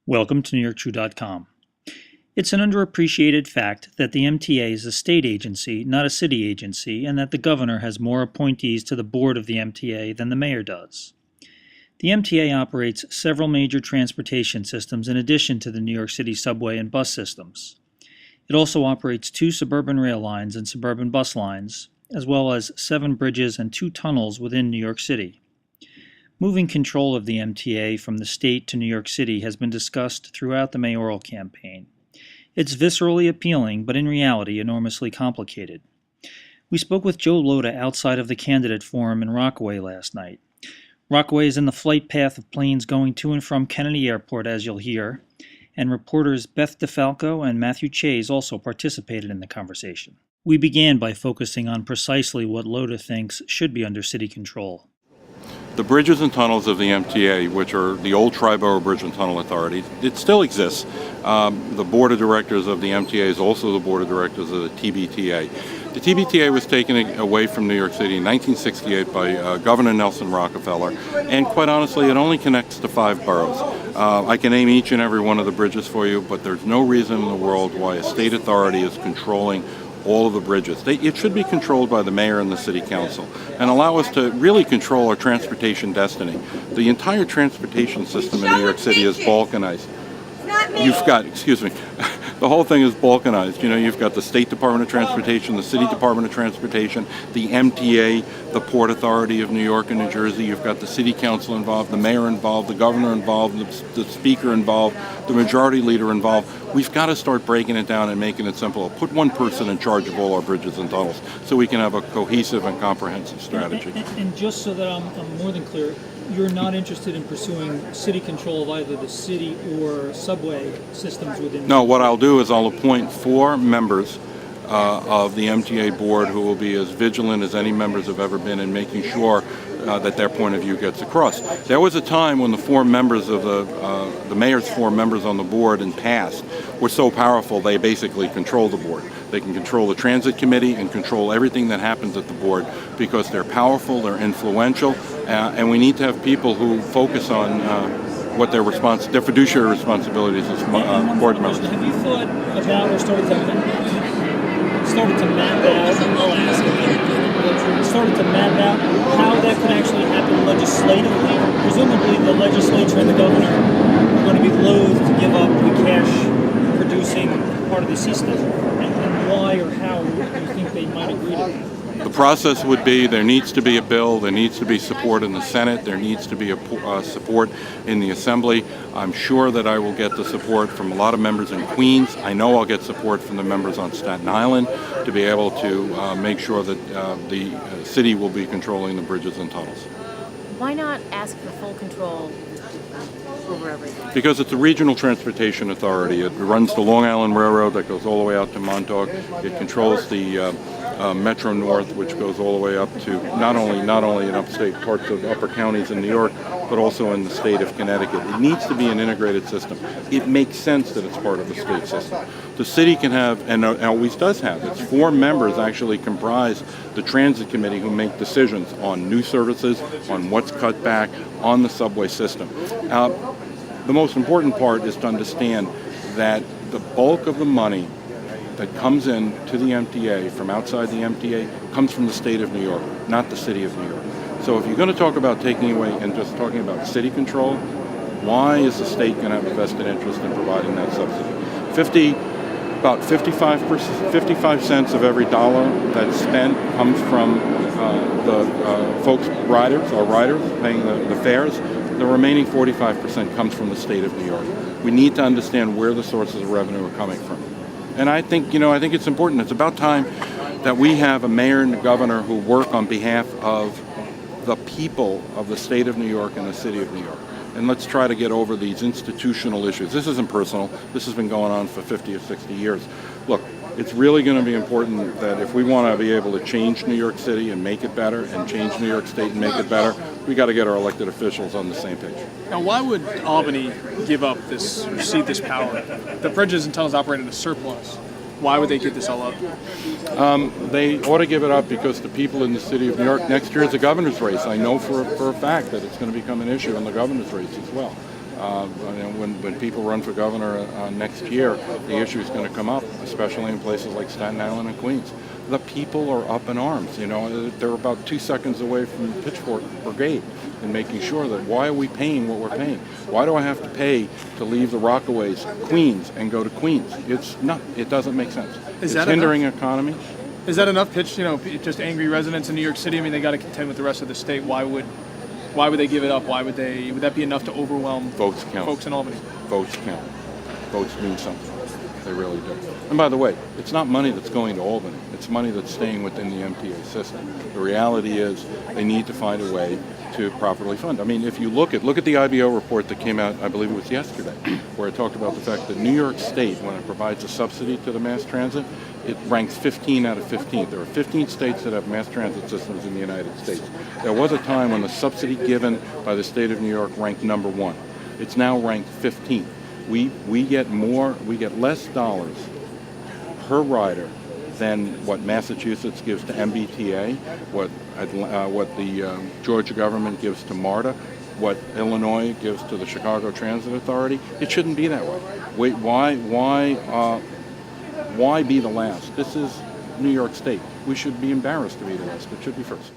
Welcome to NewYorkTrue.com. It's an underappreciated fact that the MTA is a state agency, not a city agency, and that the governor has more appointees to the board of the MTA than the mayor does. The MTA operates several major transportation systems in addition to the New York City subway and bus systems. It also operates 2 suburban rail lines and suburban bus lines, as well as 7 bridges and 2 tunnels within New York City. Moving control of the MTA from the state to New York City has been discussed throughout the mayoral campaign. It's viscerally appealing, but in reality enormously complicated. We spoke with Joe Lhota outside of the candidate forum in Rockaway last night. Rockaway is in the flight path of planes going to and from Kennedy Airport, as you'll hear, and reporters Beth DeFalco and Matthew Chase also participated in the conversation. We began by focusing on precisely what Lhota thinks should be under city control. The bridges and tunnels of the MTA, which are the old Tri-Borough Bridge and Tunnel Authority, it still exists. The board of directors of the MTA is also the board of directors of the TBTA. The TBTA was taken away from New York City in 1968 by Governor Nelson Rockefeller, and quite honestly, it only connects to 5 boroughs. I can name each and every one of the bridges for you, but there's no reason in the world why a state authority is controlling all of the bridges. It should be controlled by the mayor and the city council and allow us to really control our transportation destiny. The entire transportation system in New York City is balkanized. The whole thing is balkanized. You've got the State Department of Transportation, the City Department of Transportation, the MTA, the Port Authority of New York and New Jersey. You've got the City Council involved, the mayor involved, the governor involved, the speaker involved, the majority leader involved. We've got to start breaking it down and making it simple. Put one person in charge of all our bridges and tunnels so we can have a cohesive and comprehensive strategy. And just so that I'm more than clear, you're not interested in pursuing city control of either the city or subway systems within... No, what I'll do is I'll appoint 4 members of the MTA board who will be as vigilant as any members have ever been in making sure that their point of view gets across. There was a time when the 4 members of the mayor's 4 members on the board in past were so powerful they basically control the board. They can control the transit committee and control everything that happens at the board because they're powerful, they're influential, and we need to have people who focus on what their fiduciary responsibilities as board members. Have you thought about or started to map out how that could actually happen legislatively? Presumably the legislature and the governor are going to be loath to give up the cash producing part of the system. And why or how do you think they might agree to that? The process would be there needs to be a bill, there needs to be support in the Senate, there needs to be support in the Assembly. I'm sure that I will get the support from a lot of members in Queens. I know I'll get support from the members on Staten Island to be able to make sure that the city will be controlling the bridges and tunnels. Why not ask for full control over everything? Because it's a regional transportation authority. It runs the Long Island Railroad that goes all the way out to Montauk. It controls the Metro North, which goes all the way up to not only in upstate parts of upper counties in New York, but also in the state of Connecticut. It needs to be an integrated system. It makes sense that it's part of the state system. The city can have, and always does have, its 4 members actually comprise the transit committee who make decisions on new services, on what's cut back, on the subway system. The most important part is to understand that the bulk of the money that comes in to the MTA from outside the MTA comes from the state of New York, not the city of New York. So if you're going to talk about taking away and just talking about city control, why is the state going to have a vested interest in providing that subsidy? About 55 cents of every dollar that's spent comes from the riders paying the fares. The remaining 45% comes from the state of New York. We need to understand where the sources of revenue are coming from. And I think it's important. It's about time that we have a mayor and a governor who work on behalf of the people of the state of New York and the city of New York. And let's try to get over these institutional issues. This isn't personal. This has been going on for 50 or 60 years. Look, it's really going to be important that if we want to be able to change New York City and make it better, and change New York State and make it better, we got to get our elected officials on the same page. Now, why would Albany give up cede this power? The bridges and tunnels operate at a surplus. Why would they give this all up? They ought to give it up because the people in the city of New York, next year is a governor's race. I know for a fact that it's going to become an issue in the governor's race as well. When people run for governor next year, the issue is going to come up, especially in places like Staten Island and Queens. The people are up in arms. They're about 2 seconds away from the Pitchfork Brigade and making sure that why are we paying what we're paying? Why do I have to pay to leave the Rockaways, Queens, and go to Queens? It doesn't make sense. It's hindering economy. Is that enough pitch? Just angry residents in New York City. I mean, they got to contend with the rest of the state. Why would they give it up? Would that be enough to overwhelm Votes count. folks in Albany? Votes count. Votes mean something. They really do. And by the way, it's not money that's going to Albany. It's money that's staying within the MTA system. The reality is they need to find a way to properly fund. I mean, if you look at the IBO report that came out, I believe it was yesterday, where it talked about the fact that New York State, when it provides a subsidy to the mass transit, it ranks 15 out of 15. There are 15 states that have mass transit systems in the United States. There was a time when the subsidy given by the state of New York ranked number 1. It's now ranked 15th. We get less dollars per rider than what Massachusetts gives to MBTA, what the Georgia government gives to MARTA, what Illinois gives to the Chicago Transit Authority. It shouldn't be that way. Why be the last? This is New York State. We should be embarrassed to be the last. It should be first.